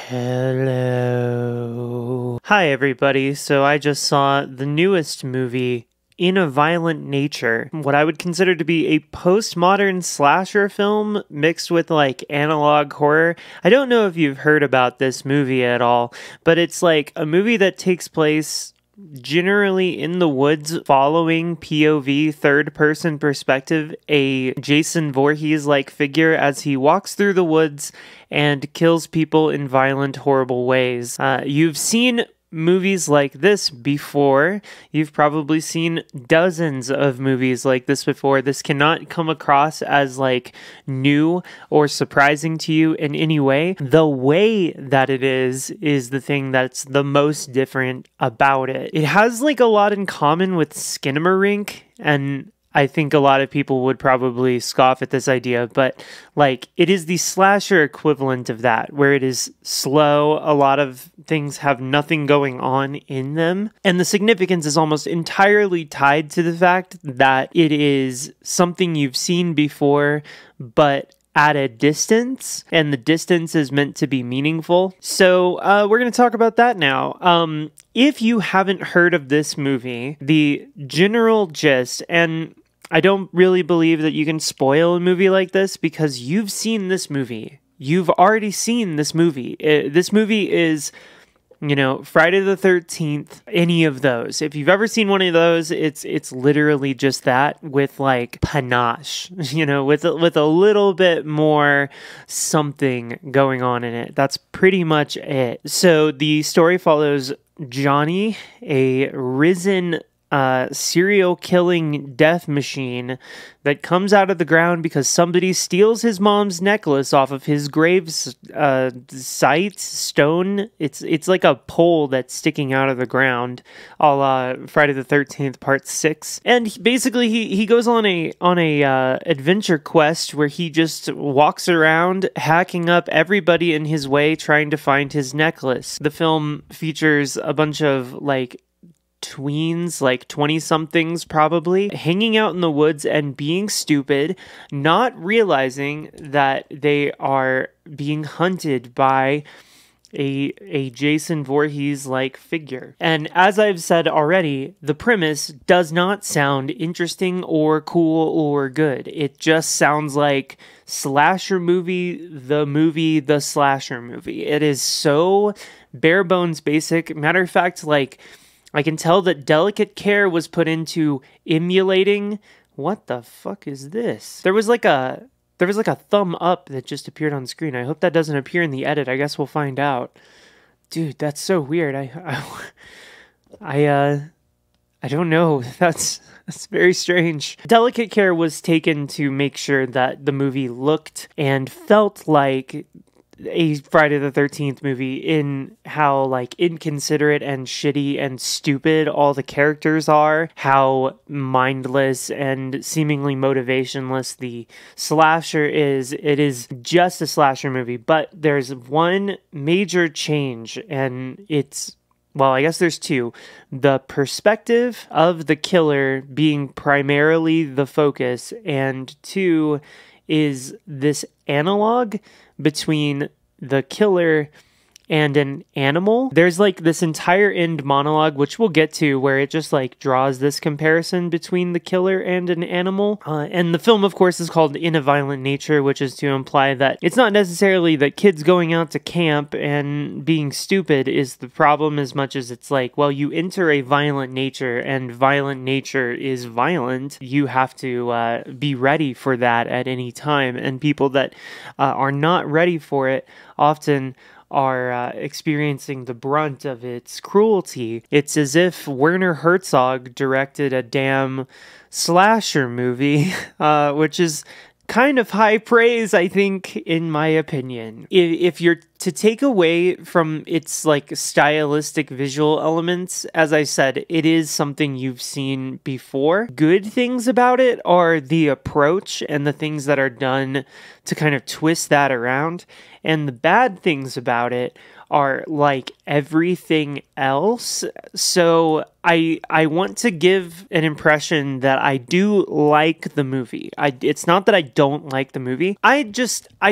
Hello. Hi, everybody. So I just saw the newest movie, In a Violent Nature, what I would consider to be a postmodern slasher film mixed with like analog horror. I don't know if you've heard about this movie at all, but it's like a movie that takes place generally in the woods, following POV, third person perspective, a Jason Voorhees like figure as he walks through the woods and kills people in violent, horrible ways. You've seen movies like this before. You've probably seen dozens of movies like this before. This cannot come across as like new or surprising to you in any way. The way that it is the thing that's the most different about it. It has like a lot in common with Skinamarink, and I think a lot of people would probably scoff at this idea, but like it is the slasher equivalent of that, where it is slow, a lot of things have nothing going on in them, and the significance is almost entirely tied to the fact that it is something you've seen before, but at a distance, and the distance is meant to be meaningful. So we're going to talk about that now. If you haven't heard of this movie, the general gist, and I don't really believe that you can spoil a movie like this because you've seen this movie. You've already seen this movie. This movie is, you know, Friday the 13th, any of those. If you've ever seen one of those, it's literally just that with like panache, you know, with a little bit more something going on in it. That's pretty much it. So the story follows Johnny, a risen serial killing death machine that comes out of the ground because somebody steals his mom's necklace off of his grave's site stone. It's like a pole that's sticking out of the ground, a la Friday the 13th Part 6. And basically he goes on a adventure quest where he just walks around hacking up everybody in his way trying to find his necklace. The film features a bunch of like tweens, like 20-somethings probably, hanging out in the woods and being stupid, not realizing that they are being hunted by a Jason Voorhees-like figure. And as I've said already, the premise does not sound interesting or cool or good. It just sounds like slasher movie, the slasher movie. It is so bare bones basic. Matter of fact, like, I can tell that delicate care was put into emulating. What the fuck is this? There was like a thumb up that just appeared on screen. I hope that doesn't appear in the edit. I guess we'll find out. Dude, that's so weird. I don't know. That's very strange. Delicate care was taken to make sure that the movie looked and felt like a Friday the 13th movie, in how like inconsiderate and shitty and stupid all the characters are, how mindless and seemingly motivationless the slasher is. It is just a slasher movie, but there's one major change, and well, I guess there's two. The perspective of the killer being primarily the focus, and two is this analog between the killer and an animal. There's like this entire end monologue, which we'll get to, where it just like draws this comparison between the killer and an animal. And the film, of course, is called In a Violent Nature, which is to imply that it's not necessarily that kids going out to camp and being stupid is the problem, as much as it's like, well, you enter a violent nature, and violent nature is violent. You have to be ready for that at any time. And people that are not ready for it often are experiencing the brunt of its cruelty. It's as if Werner Herzog directed a damn slasher movie, which is kind of high praise, I think, in my opinion. If you're to take away from its like stylistic visual elements, as I said, it is something you've seen before. Good things about it are the approach and the things that are done to kind of twist that around. And the bad things about it are like everything else. So I want to give an impression that I do like the movie. It's not that I don't like the movie. I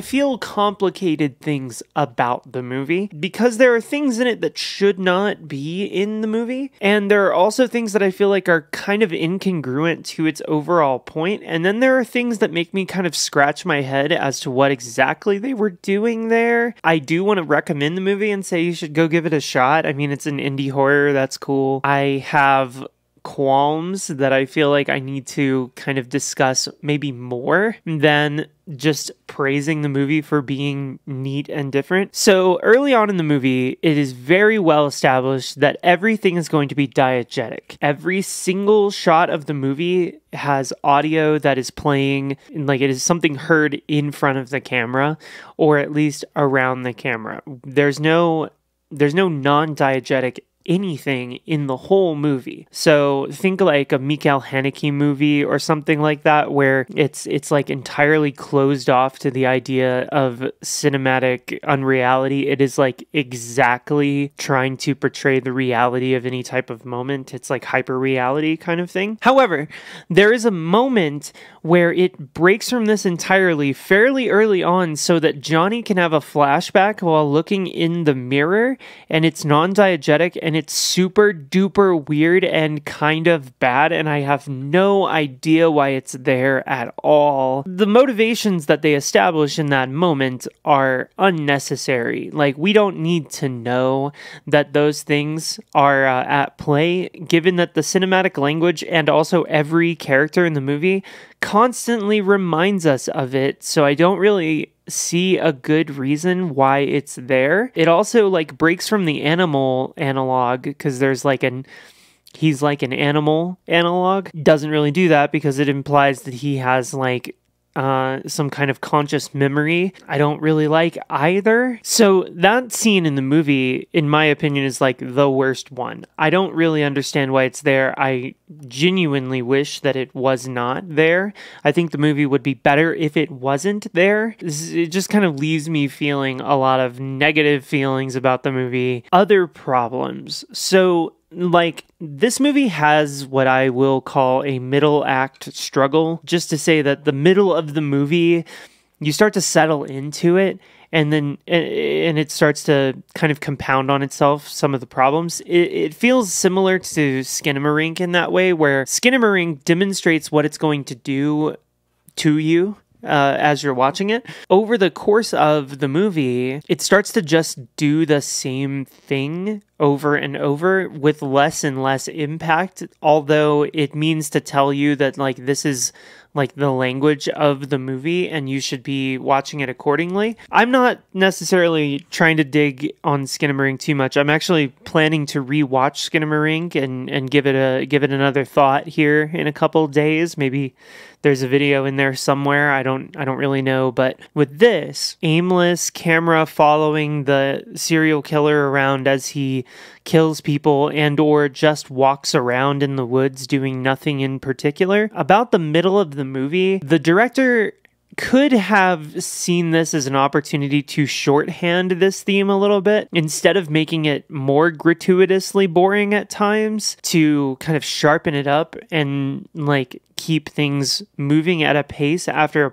feel complicated things about about the movie, because there are things in it that should not be in the movie, and there are also things that I feel like are kind of incongruent to its overall point, and then there are things that make me kind of scratch my head as to what exactly they were doing there. I do want to recommend the movie and say you should go give it a shot. I mean, it's an indie horror, that's cool. I have qualms that I feel like I need to kind of discuss maybe more than just praising the movie for being neat and different. So early on in the movie, it is very well established that everything is going to be diegetic. Every single shot of the movie has audio that is playing, like it is something heard in front of the camera, or at least around the camera. There's no non-diegetic anything in the whole movie. So think like a Michael Haneke movie or something like that, where it's like entirely closed off to the idea of cinematic unreality. It is like exactly trying to portray the reality of any type of moment. It's like hyper reality kind of thing. However, there is a moment where it breaks from this entirely fairly early on, so that Johnny can have a flashback while looking in the mirror, and it's non-diegetic, and it's super duper weird and kind of bad, and I have no idea why it's there at all. The motivations that they establish in that moment are unnecessary. Like, we don't need to know that those things are at play, given that the cinematic language and also every character in the movie constantly reminds us of it, so I don't really see a good reason why it's there. It also like breaks from the animal analog, because there's like he's like an animal analog. Doesn't really do that because it implies that he has like some kind of conscious memory. I don't really like either. So that scene in the movie, in my opinion, is like the worst one. I don't really understand why it's there. I genuinely wish that it was not there. I think the movie would be better if it wasn't there. It just kind of leaves me feeling a lot of negative feelings about the movie. Other problems. So like, this movie has what I will call a middle act struggle, just to say that the middle of the movie, you start to settle into it, and then it starts to kind of compound on itself some of the problems. It feels similar to Skinamarink in that way, where Skinamarink demonstrates what it's going to do to you as you're watching it. Over the course of the movie, it starts to just do the same thing over and over with less and less impact, although it means to tell you that like this is like the language of the movie and you should be watching it accordingly. I'm not necessarily trying to dig on Skinamarink too much. I'm actually planning to rewatch Skinamarink and give it another thought here in a couple days. Maybe there's a video in there somewhere. I don't really know. But with this aimless camera following the serial killer around as he kills people and or just walks around in the woods doing nothing in particular, about the middle of the movie, the director could have seen this as an opportunity to shorthand this theme a little bit, instead of making it more gratuitously boring at times, to kind of sharpen it up and like keep things moving at a pace after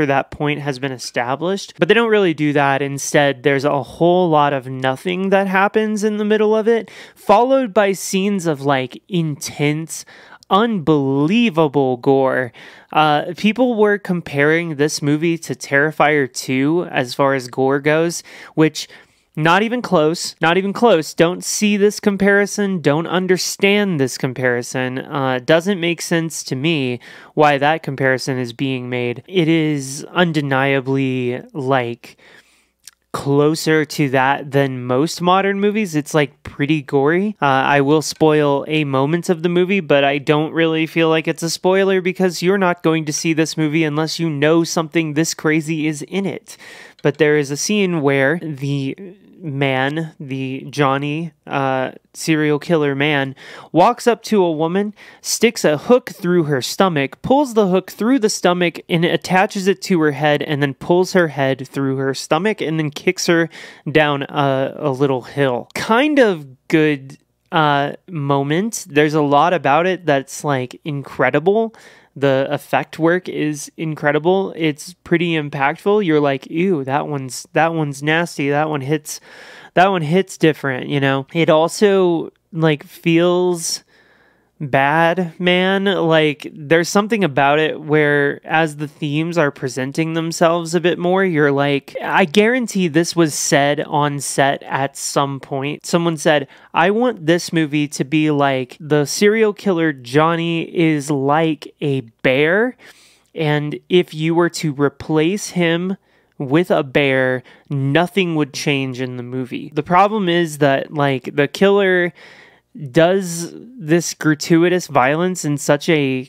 that point has been established. But they don't really do that. Instead, there's a whole lot of nothing that happens in the middle of it, followed by scenes of like intense, unbelievable gore. People were comparing this movie to Terrifier 2 as far as gore goes, which not even close. Don't see this comparison. Don't understand this comparison. Doesn't make sense to me why that comparison is being made. It is undeniably like closer to that than most modern movies. It's like pretty gory. I will spoil a moment of the movie, but I don't really feel like it's a spoiler because you're not going to see this movie unless you know something this crazy is in it. But there is a scene where the man, the Johnny serial killer man, walks up to a woman, sticks a hook through her stomach, pulls the hook through the stomach and attaches it to her head, and then pulls her head through her stomach and then kicks her down a little hill. Kind of good moment. There's a lot about it that's like incredible. The effect work is incredible. It's pretty impactful. You're like, ew, that one's nasty. That one hits different, you know? It also like feels bad, man. Like there's something about it where as the themes are presenting themselves a bit more, you're like, I guarantee this was said on set at some point. Someone said, I want this movie to be like the serial killer Johnny is like a bear, and if you were to replace him with a bear, nothing would change in the movie. The problem is that like the killer does this gratuitous violence in such a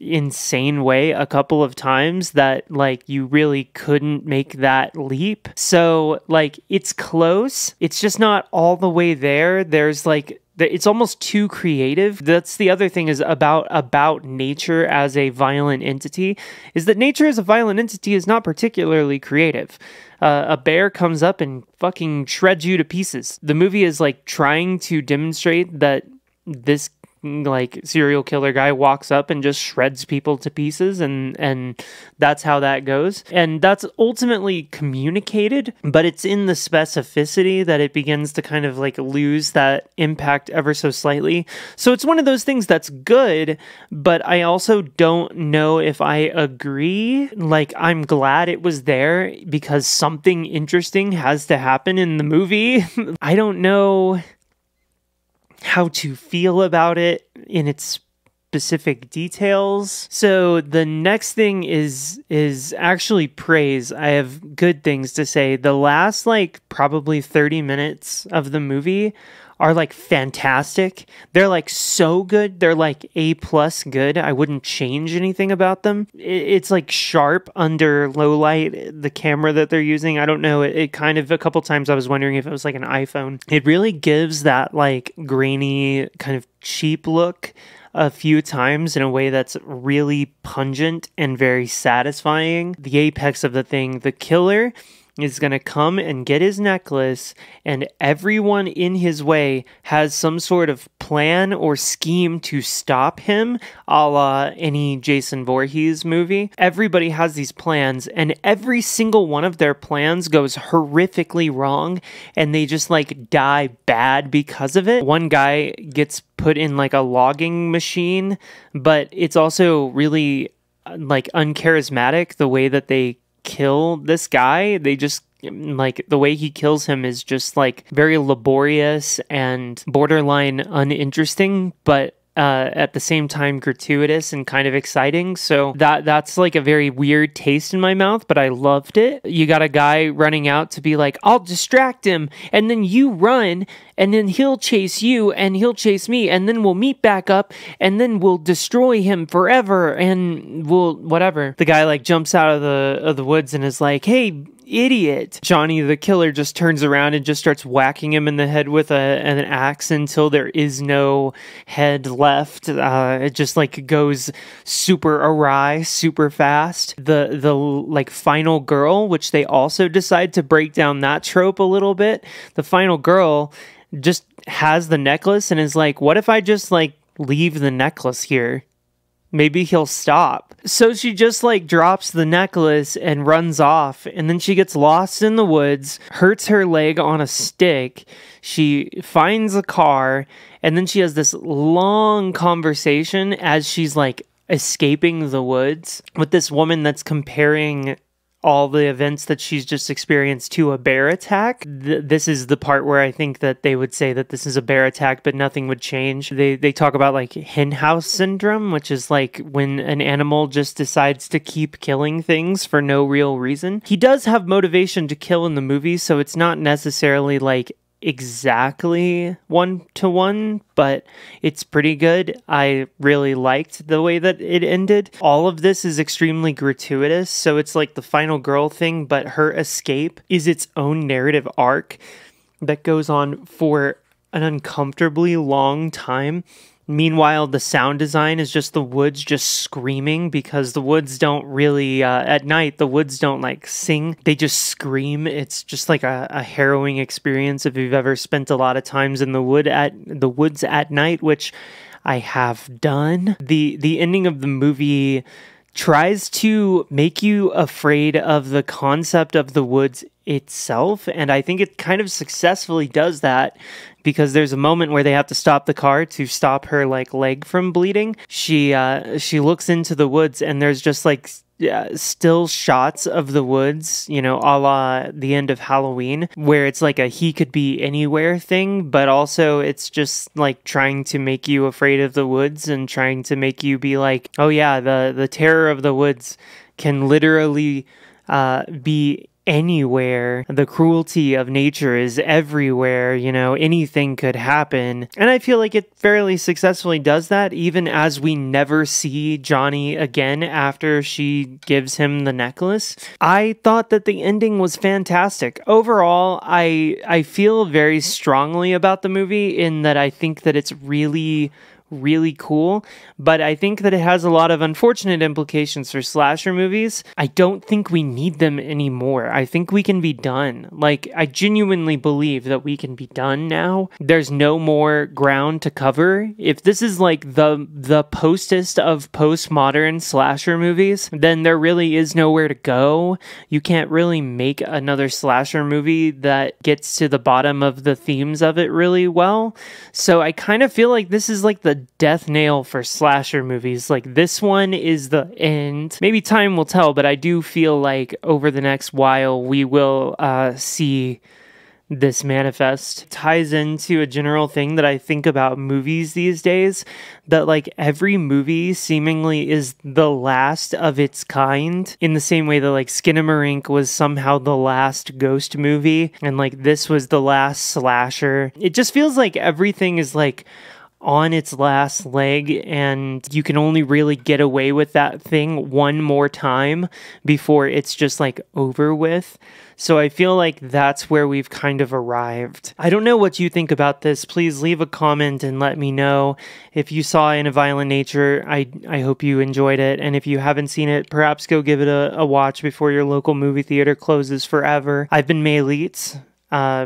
insane way a couple of times that like you really couldn't make that leap. So like it's close. It's just not all the way there. There's like it's almost too creative. That's the other thing is about nature as a violent entity, is that nature as a violent entity is not particularly creative. A bear comes up and fucking shreds you to pieces. The movie is like trying to demonstrate that this like serial killer guy walks up and just shreds people to pieces, and that's how that goes. And that's ultimately communicated, but it's in the specificity that it begins to kind of like lose that impact ever so slightly. So it's one of those things that's good, but I also don't know if I agree. Like I'm glad it was there because something interesting has to happen in the movie. I don't know how to feel about it in its specific details. So the next thing is actually praise. I have good things to say. The last like probably 30 minutes of the movie are like fantastic. They're like so good. They're like A+ good. I wouldn't change anything about them. It's like sharp under low light, the camera that they're using. I don't know. It kind of, a couple times I was wondering if it was like an iPhone. It really gives that like grainy kind of cheap look a few times in a way that's really pungent and very satisfying. The apex of the thing, the killer is going to come and get his necklace, and everyone in his way has some sort of plan or scheme to stop him, a la any Jason Voorhees movie. Everybody has these plans, and every single one of their plans goes horrifically wrong, and they just like die bad because of it. One guy gets put in like a logging machine, but it's also really like uncharismatic the way that they kill this guy. They just like the way he kills him is just like very laborious and borderline uninteresting, but at the same time gratuitous and kind of exciting. So that's like a very weird taste in my mouth, but I loved it. You got a guy running out to be like, I'll distract him, and then you run, and then he'll chase you, and he'll chase me, and then we'll meet back up, and then we'll destroy him forever, and we'll whatever. The guy like jumps out of the woods and is like, hey, idiot. Johnny the killer just turns around and just starts whacking him in the head with an axe until there is no head left. It just like goes super awry, super fast. The like final girl, which they also decide to break down that trope a little bit. The final girl just has the necklace and is like, what if I just like leave the necklace here? Maybe he'll stop. So she just like drops the necklace and runs off, and then she gets lost in the woods, hurts her leg on a stick. She finds a car, and then she has this long conversation as she's like escaping the woods with this woman that's comparing all the events that she's just experienced to a bear attack. This is the part where I think that they would say that this is a bear attack, but nothing would change. They talk about like hen house syndrome, which is like when an animal just decides to keep killing things for no real reason. He does have motivation to kill in the movie, so it's not necessarily like exactly 1-to-1, but it's pretty good. I really liked the way that it ended. All of this is extremely gratuitous, so it's like the final girl thing, but her escape is its own narrative arc that goes on for an uncomfortably long time. Meanwhile, the sound design is just the woods just screaming, because the woods don't really, at night, the woods don't like sing. They just scream. It's just like a harrowing experience if you've ever spent a lot of times in the woods at night, which I have done. The ending of the movie tries to make you afraid of the concept of the woods itself, and I think it kind of successfully does that, because there's a moment where they have to stop the car to stop her like leg from bleeding. She looks into the woods, and there's just like still shots of the woods, you know, a la the end of Halloween, where it's like a he could be anywhere thing, but also it's just like trying to make you afraid of the woods and trying to make you be like, oh yeah, the terror of the woods can literally be anywhere. The cruelty of nature is everywhere, you know, anything could happen. And I feel like it fairly successfully does that, even as we never see Johnny again after she gives him the necklace. I thought that the ending was fantastic. Overall, I feel very strongly about the movie in that I think that it's really cool, but I think that it has a lot of unfortunate implications for slasher movies. I don't think we need them anymore. I think we can be done. Like, I genuinely believe that we can be done now. There's no more ground to cover. If this is like the postest of postmodern slasher movies, then there really is nowhere to go. You can't really make another slasher movie that gets to the bottom of the themes of it really well. So I kind of feel like this is like the death nail for slasher movies. Like, this one is the end. Maybe time will tell, but I do feel like over the next while we will see this manifest. It ties into a general thing that I think about movies these days, that like every movie seemingly is the last of its kind, in the same way that like Skinamarink was somehow the last ghost movie, and like this was the last slasher. It just feels like everything is like on its last leg, and you can only really get away with that thing one more time before it's just like over with. So I feel like that's where we've kind of arrived. I don't know what you think about this. Please leave a comment and let me know. If you saw In a Violent Nature, I hope you enjoyed it. And if you haven't seen it, perhaps go give it a watch before your local movie theater closes forever. I've been Mayleets.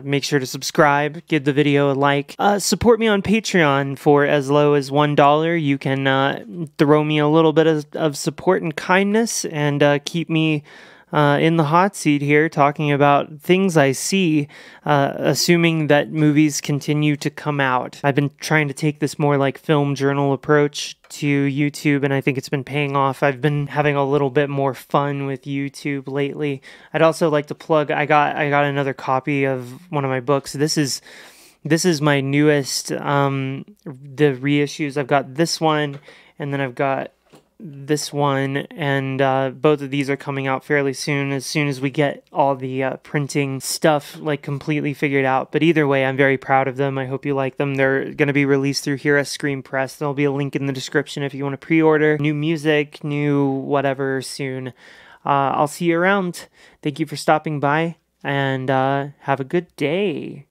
Make sure to subscribe, give the video a like, support me on Patreon for as low as $1. You can throw me a little bit of support and kindness, and keep me in the hot seat here talking about things I see, assuming that movies continue to come out. I've been trying to take this more like film journal approach to YouTube, and I think it's been paying off. I've been having a little bit more fun with YouTube lately. I'd also like to plug, I got another copy of one of my books. This is my newest, the reissues. I've got this one, and then I've got this one, and both of these are coming out fairly soon as we get all the printing stuff like completely figured out. But either way, I'm very proud of them. I hope you like them. They're going to be released through Hira Screen Press. There'll be a link in the description if you want to pre-order new music, new whatever soon. I'll see you around. Thank you for stopping by, and have a good day.